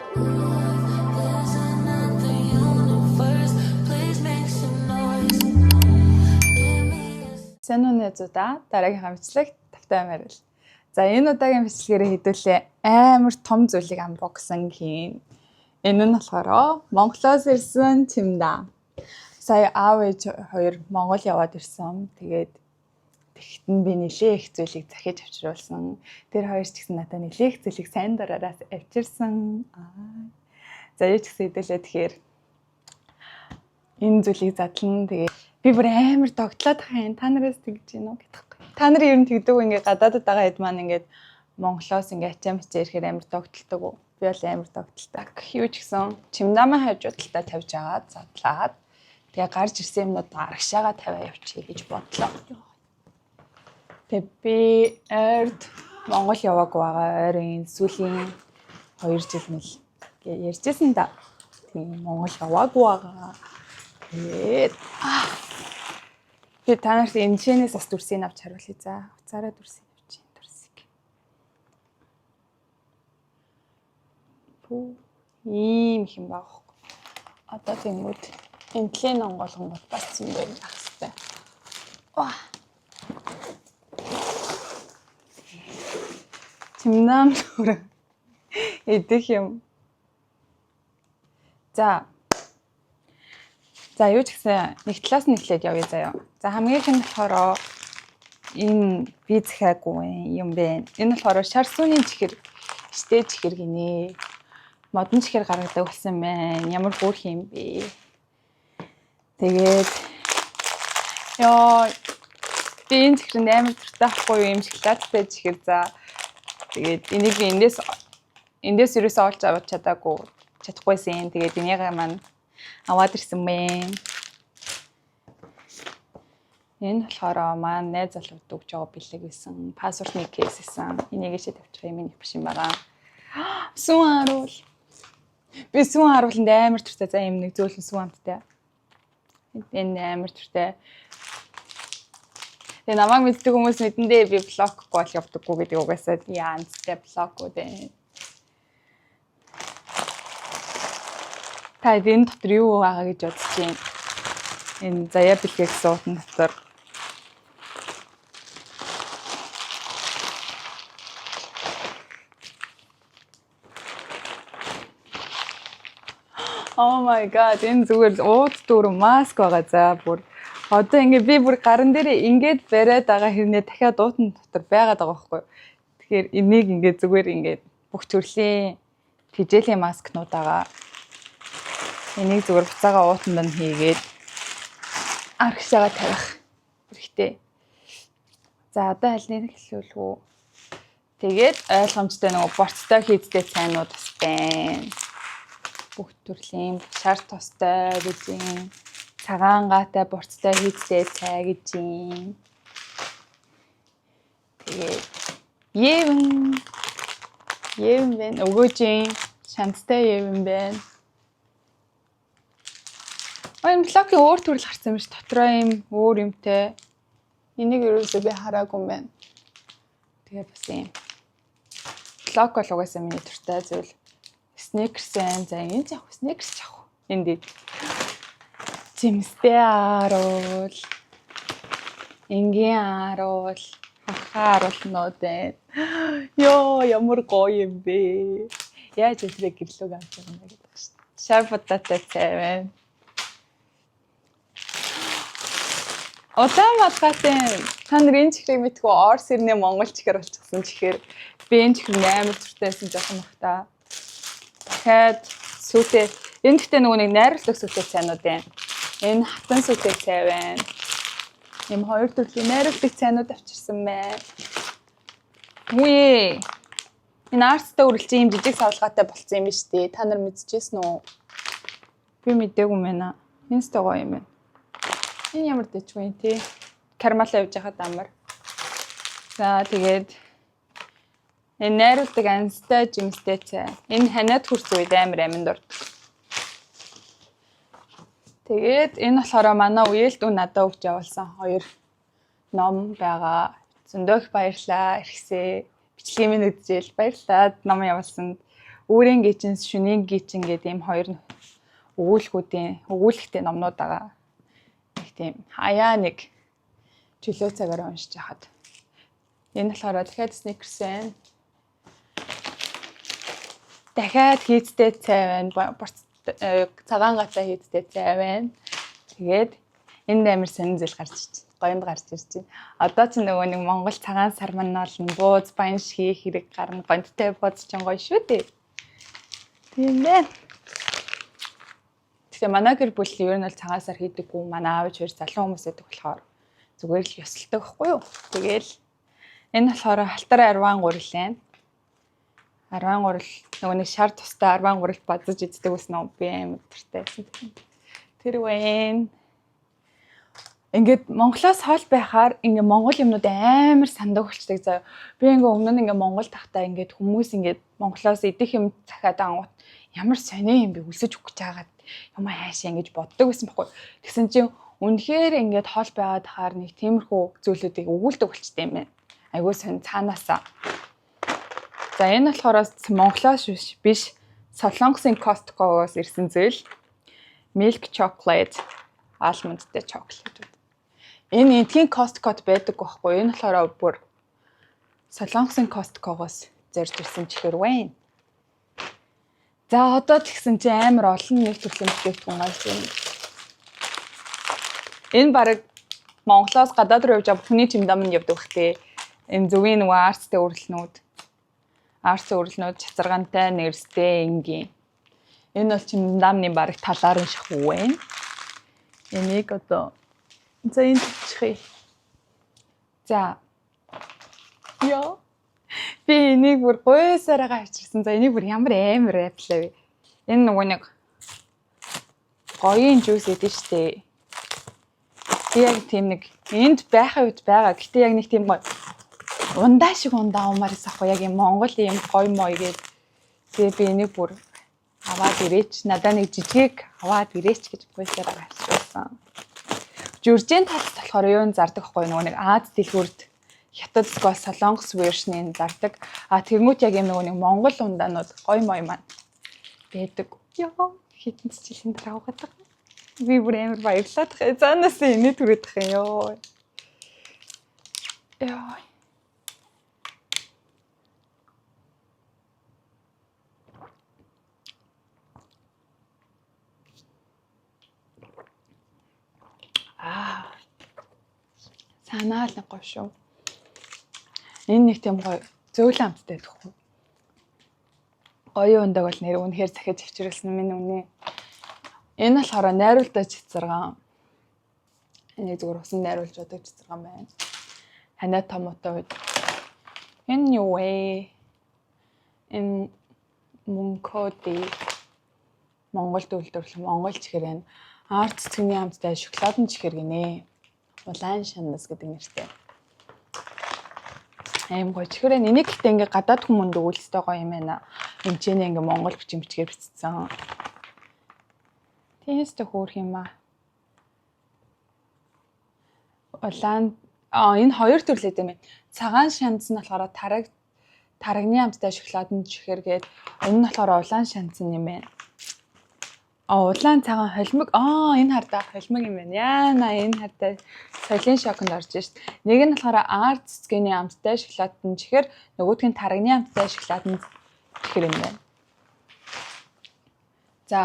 Сайн уу найзуудаа, дараагийн бичлэг тавтай байрал. За энэ удаагийн бичлэгээр хэдүүлээ амар том зүйлийг unboxing хийн. Энэ нь болохоор Монголоос ирсэн Чимдаа. Сая аав ээж хоёр Монгол яваад ирсэн. Тэгээд тэгэхдээ би нэлээ их зүйлийг захиж авчруулсан. Тэр хоёр ч гэсэн надад нэлээ их зүйлийг сайн дураараас авчирсан. За юу ч гэсэн хэдүүлээ тэгэхээр энэ зүйлийг задлан тэгээд би бүр амар тогтлоод хайн та нараас тэгж гинөө гэдэгхгүй. Та нар ер нь тэгдэг үү, ингээ гадаадд байгаа хэд маань ингээд Монголоос ингээ ачаамчаа ирэхээр амар тогтолдог уу? Би бол амар тогтолдог. Юу ч гэсэн Чимдаамаа хажуу талдаа тавьж агаад задлаад тэгээ гарч ирсэн юмнууд арагшаага тавиа явчихъя гэж бодлоо. Тэгээ би ойрд Монгол яваагүй байгаа. Ойрын сүүлийн 2 жил мэл ярьжсэн да. Тэгээ Монгол яваагүй байгаа. Тэгээд би та нарт энэ шинээс бас дүрсийг авч харуулъя за. Уцаараа дүрсийг авчих дүрсийг. Ийм юм байхгүй. Одоо тэнгууд энтлийн онголгонгод бас юм байна ах хэвээр. Чимдаам нүрэ идэх юм. За юу ч гэсэн нэг талаас нь эхлээд явъя заяа. За хамгийн их нь болохоор энэ би захиагүй юм бэ. Энэ болохоор шар сүүний чихэр, штэ чихэр гинэ. Модон чихэр гаргадаг болсон байна. Ямар хөөрх юм бэ. Тэгээд би энэ чихэрэнд амар дуртай ахгүй юм шоколадтай чихэр за. Тэгээд энийг би эндээс юусоо олж авч чадахгүйсэн. Тэгээд энийг маань аваад ирсэн бэ. Энэ болохоор маань найз залууд өгч байгаа бэлэг байсан. Пассвортны кейс байсан. Энийг ишээ тавьчих юм их биш юм байгаа. Сүүн харуул. Би сүүн харууланд амар туртай. За юм нэг зөөлөн сүүн амттай. Энэ амар туртай. Тэгээ намайг мэддэг хүмүүс мэдэндээ би блокгүй бол явдаггүй гэдэг угаасаа яанцтай блокгүй дээ. Та энэ дотор юу байгаа гэж бодож байна? Энэ заяа бэлгээ гэсэн утсан дотор. Oh my god, энэ зүгээр ууд дүүрэн маск байгаа за бүр. Одоо би бүр гаран дээрээ ингээд бариад байгаа хэрнээ дахиад уутан дотор байгаад байгаа байхгүй. Тэгэхээр энийг зүгээр бүх төрлийн тижээлийн маскнууд байгаа. Энийг зүгээр буцаага уутанд нь хийгээд арагшаага тавих хэрэгтэй. За одоо аль нэг хэлүүлэх үү. Тэгээд ойлгомжтой нөгөө борцтой хийдтэй цайнууд бас байна. Бүх төрлийн шар тостой гэж юм. Цагаан гаатай борцтой хийдтэй цай гэж юм. Тэгээд Евэн байна. Өгөөж юм. Шанттай евэн байна. Энэ блокийн өөр төрөл гарсан юм ш. Дотроо юм өөр юмтай. Энийг ерөөсөө би хараагүй юм байна. Тэгээд бас юм. Блок бол угаасаа миний туртай зүйл. Snickers байна. За энэ яг Snickers чах. Энд Чимстэй харуул. Энгийн харуул. Харуулнууд байна. Ямар гоё юм бэ. Яаж өдрөө гэрлүүг авч байгаа юм гэдэг шүү. Шарпататай цай байна. Улаанбаатарын та нар энэ чихрийг мэдгүй Орос ирнэ Монгол чихэр болчихсон чихэр. Би энэ чихэр амар туртайсэн жоохон бахта. Дахиад сүйтэй энэ гэхдээ нөгөө нэг найруулах сүйтэй цайнууд байна. Энэ хатан сүйтэй цай байна. Ийм хоёр төрлийн найруулах цайнууд авчирсан байна. Энэ арцтай үргэлжлэн юм жижиг савлгаатай болцсон юм биш үү? Та нар мэдчихсэн үү? Би мэдээгүй мэнэ. Энэ сте гоё юм байна. Энэ ямар дэчгүй тий. Кармалаа явж хахад амар. За тэгээд энэ найруулдаг анстай жимстэй цай. Энэ ханаад хурц үед амар аминд ордог. Тэгээд энэ болохоор манай үеэлд надад өгч явуулсан 2 ном байгаа. Зөндөөх баярлаа. Ирхсээ бичлэгийн минь үдчихэл баярлаа. Ном явуулсанд Өөрийн гичин, шүнийн гичин гэдэг ийм хоёр өгүүлэгтэй номнууд байгаа. Нэг тийм хаяа нэг чөлөө цагаар уншиж хахад. Энэ болохоор дахиад Snickers байна. Дахиад хийцтэй цай байна. Цагаан гацаа хийцтэй цай байна. Тэгээд энд амар сонин зэл гарч ирж байна. Гоёнд гарч ирж байна. Одоо ч нөгөө нэг Монгол цагаан сар манал бууз баян хийх хэрэг гарна. Гондтой бууз ч гоё шүү дээ. Тийм байна. Тэгээ манай гэр бүл ер нь бол цагаан сар хийдэггүй. Манай аав хоёр залуу хүмүүс байдаг болохоор зүгээр л ёсолдог байхгүй юу? Тэгээл энэ болохоор халтар арван гурил байна. Арван гурил нөгөө нэг шар тустай арван гурил базж иддэг гэсэн нь би амар дуртай байсан. Тэр вэ. Ингээд Монголоос хол байхаар ингээд монгол юмнууд амар сандаг болчдаг заа. Би ингээд өмнө нь ингээд Монгол тахтаа ингээд хүмүүс ингээд Монголоос идэх юм захиад ангууд ямар сони юм бэ үлсэж өгч чаагаад юм хаашаа ингэж боддог байсан байхгүй. Тэгсэн чинь үнэхээр ингээд хол байгаад хаар нэг тиймэрхүү зүйлүүдийг өгүүлдэг болчтой юм байна. Айгуу сонь цаанаасаа. За энэ болохоор Монголоос биш Солонгосын Costco-гоос ирсэн зүйл. Milk chocolate, almondтэй chocolate. Энэ энтхийн Costco-д байдаг байхгүй. Энэ болохоор бүр Солонгосын Costco-гоос зорж ирсэн чихэр байна. За одоо тэгсэн чи амар олон нэг төрлийн бүтээгдэхүүн гарч байна. Энэ баг Монголоос гадаад руу явж хүний чимдам нь явдаг бахтэй. Энэ зөвгийн нөгөө арцтай үрэлнүүд. Арц үрэлнүүд чацаргантай нэрстэй энгийн. Энэ бол чимдамны баг талаар нь шахуу байна. Энийг одоо за энэ чихээ. За. Яа. Би энийг бүр гойсараа авчирсан. За энийг бүр ямар амар апплаа вэ? Энэ нөгөө нэг гоёын жуус эдэн штэ. Би яг тийм нэг энд байхын үед байгаа. Гэтэ яг нэг тийм гоё ундаа шиг ундаа умаарс ахгүй яг юм Монгол юм гоё мой гээд тэгээ би энийг бүр аваад ирээч. Надаа нэг жижиг аваад ирээч гэж гойсараа авчирсан. Жүржийн талд болохоор юу зардаг ахгүй нөгөө нэг Аз дэлгүүрт Хятад скол Солонгос вершныг зардаг. А тэрмүүд яг юм нэг Монгол ундаанууд гоё мой маань байдаг. Яа хитэн жилийн дараа угадаг. Би бүр амар баярлаад байгаа. Заанаас энэ түрээд байгаа ёо. Яа. Санаа л гоё шүү. Энэ нэг тийм гоё зөөлөн амттай гэхгүй. Гоё ундаг бол нэр үнэхээр захиж авчирсан минь үнэ. Энэ болохоор найруулдаа чицэрган. Энийг зүгээр усан найруулж удаг чицэрган байна. Ханаа томоотой үед. Энэ юу вэ? Энэ мөнкоди Монгол төлөвлөлт Монгол чихэр байна. Арт цэцгийн амттай шоколадын чихэр гинэ. Улаан шанас гэдэг нэртэй. Аим гоё чихэр байна. Энийг гэхдээ ингээ гадаад хүмүүнд өгүүлстэй гоё юм байна. Хэмжээний ингээ монгол бичгээр бичсэн. Тиймээс хөөх юм аа. Улаан энэ хоёр төрлөө юм байна. Цагаан шанц нь болохоор тарагны амттай шоколадын чихэр гээд энэ нь болохоор улаан шанц юм байна. Улаан цагаан холимог энэ хардаа холимог юм байна. Яана энэ хардаа соёлын шоконд орж шít. Нэг нь болохоор арт цэцгийн амттай шоколадын чихэр, нөгөөх нь тарагны амттай шоколадын чихэр юм байна. За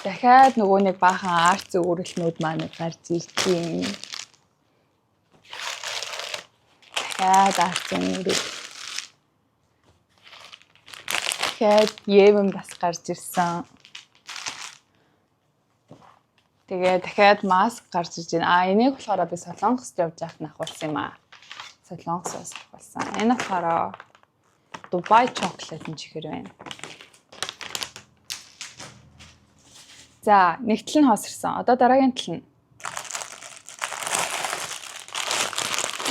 дахиад нөгөө нэг баахан арт зөвөрөлтнүүд маань гарч ирсэн. Дахиад арт зөвөрөл. Дахиад Евэн бас гарч ирсэн. Тэгээ дахиад маск гарч ирж байна. Энийг болохоор би Солонгост явж байхад нь авахулсан юм аа. Солонгосоос авахулсан. Энэ болохоор Дубай чоколатын чихэр байна. За, нэг тал нь хоосрсон. Одоо дараагийн тал нь.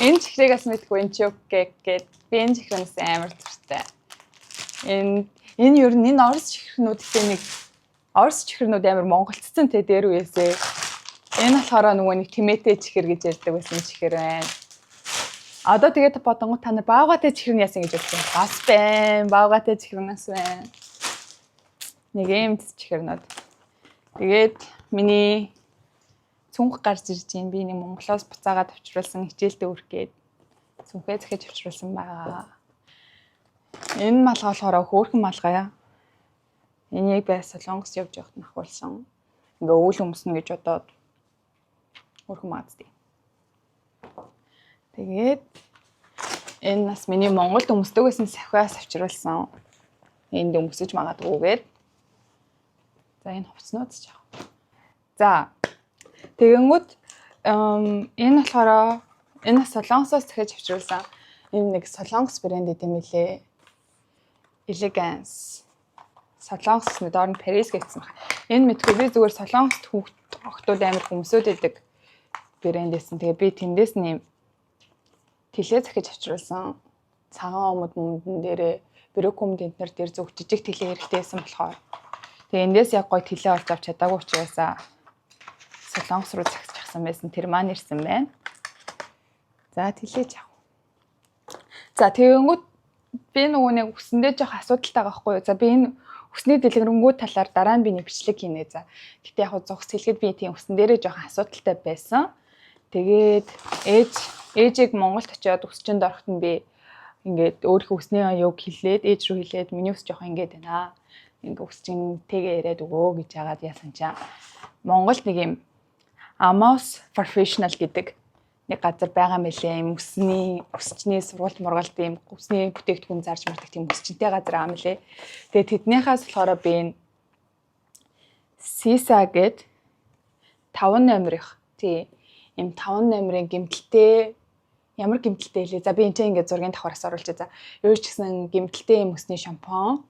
Энэ чихрийг бас мэдгүй энэ чоккек гэдэг. Би энэ чихрээс амар дуртай. Энэ ер нь энэ орос чихрнүүдтэй нэг орос чихрнүүд амар монголцсон те дээр үесээ. Энэ болохоор нөгөө нэг тэмээтэй чихэр гэж ярьдаг байсан чихэр байна. Одоо тэгээд бодонгууд та нар баагатай чихрэн яасан гэж бодсон. Бас байна. Баагатай чихрэнээс байна. Нэг юм чихрэнүүд. Тэгээд миний цүнх гарч ирж байна. Би нэг Монголоос буцаагаад авчруулсан хичээлдээ үргээд цүнхээ захиж авчруулсан байгаа. Энэ малгай болохоор хөөрхөн малгай. Энийг бай Солонгос явж явахд нь ахуулсан. Ингээ өвөл өмснө гэж бодоод хөөрхөн маадтай. Тэгээд энэ нас миний Монголд өмсдөг байсан сахиас авчруулсан. Энд өмсөж магадгүйгээд. За энэ хувцснууд ч яах. За тэгэнгүүт энэ болохоор энэ Солонгосоос дахиж авчруулсан. Энэ нэг Солонгос брэнд гэдэм билээ. Elegance. Солонгосны доор нь Paris гэсэн байна. Энэ мэдгүй би зүгээр Солонгост охтууд амар хүмүүсүүд идэг брэндээсэн. Тэгээ би тэндээс нэм тэлээ захиж авчруулсан. Цагаан өмд дээрээ брокком дэнтнэр дээр зөв жижиг тэлээ хэрэгтэйсэн болохоор тэгээ эндээс яг гой тэлээ олж авч чадаагүй учраас Солонгос руу захиж авсан байсан. Тэр маань ирсэн байна. За тэлээж авах. За тэгэнгүүт би нөгөө нэг үсэндээ жоох асуудалтай байгаа байхгүй юу. За би энэ үсний дэлгэрэнгүй талаар дараа нь би нэг бичлэг хийнэ. За гэтээ яг зогс хэлэхэд би тийм үсэн дээрээ жоох асуудалтай байсан. Тэгээд ээжийг Монголд очиод үсчинд орохт нь би ингээд өөрийнхөө үсний юг хэлээд ээж рүү хэлээд миний үс жоох ингээд байна. Ингээ үсчин тэгээ яриад өгөө гэж яагаад яасан чам. Монголд нэг юм Amos Professional гэдэг нэг газар байгаа мэлээ. Юм үсчний сургалт мургалт юм үсний бүтээгдэхүүн зарж мардаг тийм үсчинтэй газар байгаа мэлээ. Тэгээд тэднийхээс болохоор би энэ Sisa гэд 5 номерих тий юм 5 номерын гэмтэлтэй ямар гэмтэлтэй лээ. За би энэ ингээд зургийн давхараас оруулж за. Юу ч гэсэн гэмтэлтэй юм өсний шампунь.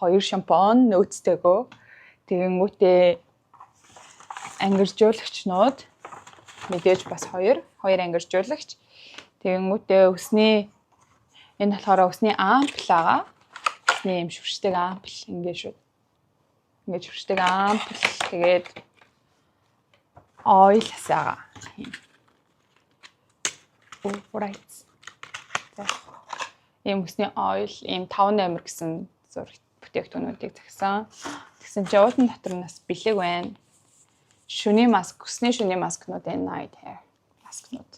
2 шампунь нөөцтэйгөө. Тэгэнгүүтээ ангиржуулагчнууд мэдээж бас 2 ангиржуулагч. Тэгэнгүүтээ өсний энэ болохоор өсний ампл байгаа. Өсний юм шүршдэг ампл ингээд шүү. Ингээд шүршдэг ампл тэгээд oil хасаага. Right. Ийм өсний oil, ийм 5 номер гэсэн зураг бүтээгдэхүүнүүдийг загсан. Тэгсэн чинь уутан дотор нас бэлэг байна. Шүний маск, өсний шүний маскнууд энэ night hair маскнууд.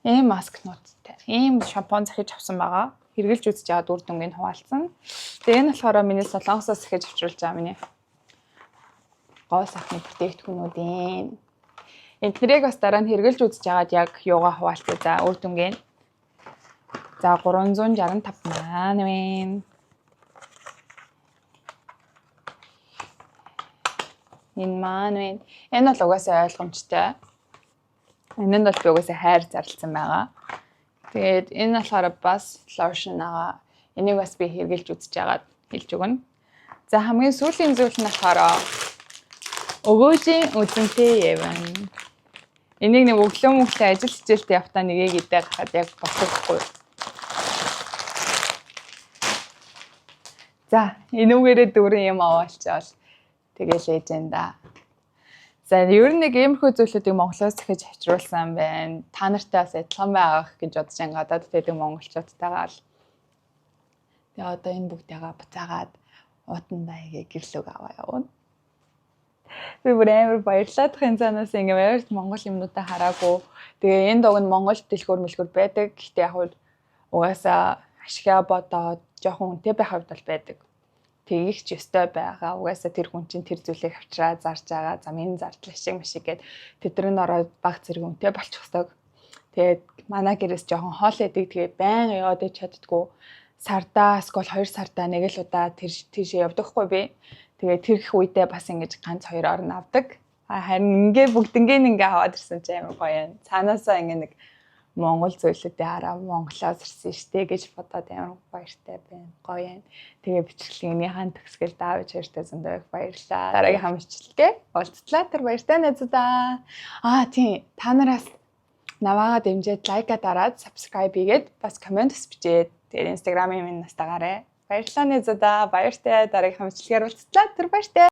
Ийм маскнуудтай. Ийм шампунь захиж авсан байгаа. Хэрглэж үзэж аваад үр дүнгийн хуваалцсан. Тэгээ энэ болохоор миний Солонгосоос захиж авчруулж байгаа миний гоо сахны бүтээгдэхүүнүүдийн. Энтрийг бас дараа нь хэрглэж үзэж аваад яг юугаа хуваалцъя за үр дүнгийн. За 365 маань вэ. Энэ маань вэ. Энэ бол угаасаа ойлгомжтой. Энэ нь бол би угаасаа хайр зарласан байгаа. Тэгээд энэ болохоор бас lotion байгаа. Энийг бас би хэрглэж үзэж аваад хэлж өгнө. За хамгийн сүүлийн зүйл нь болохоор өгөөжийн үзэнтэй явна. Энийг нэг өглөө ажил хичээлд явтаа нэгийг идэх хахад яг боцохгүй. За энүүгээрээ дөрөв юм аваалчаал тэгэл ээж энэ. За ер нь нэг иймэрхүү зүйлүүдийг Монголоос захиж авчруулсан байна. Та нартай бас адилхан байгаах гэж бодож гадаад байдаг монголчуудтайгаа л. Тэгээ одоо энэ бүгдээгээ буцаагаад уутандаа гэрлөг аваа явна. Би бүр амар баярлаад хин цаанаас ингээм ярд Монгол юмнуудаа хараагүй. Тэгээ энэ дог нь Монгол дэлгүүр мэлгүүр байдаг. Гэхдээ яг угаасаа ашигаа бодоод жоохон үнэтэй байх хувьд бол байдаг. Тэгийг ч өстой байгаа. Угаасаа тэр хүн чинь тэр зүйлийг авчраа зарж байгаа. За минь зардлах шиг машиг гээд тэдрэн ороод баг зэрэг үнэтэй болчих ёстой. Тэгээд манай гэрээс жоохон хоол эдэг. Тэгээ байн яваад чаддгүй. Сардаа эсвэл 2 сардаа нэг л удаа тийшээ явдагхгүй би. Тэгээ тэр их үедээ бас ингэж ганц 2 орн авдаг. Харин ингээ бүгднгээ ингээ аваад ирсэн ч амар гоё юм. Цаанаасаа ингээ нэг Монгол зүйлүүдээ хараа Монголоос ирсэн штэ гэж бодоод амар баяртай байна. Гоё юм. Тэгээ бичлэгнийхэн төгсгөл даавч хоёртай зөндөө их баярлалаа. Дараагийн хамжилтгээ уулзлаа тэр баяртай найзуудаа. Тийм та нараас наваагаа дэмжиж лайка дараад subscribe хийгээд бас комент бичээд тэгээд Instagram-ийн минь настагаарэ. Баярлалаа найзуудаа. Баяртай дараагийн хамжилтгаар уулзлаа тэр баяртай.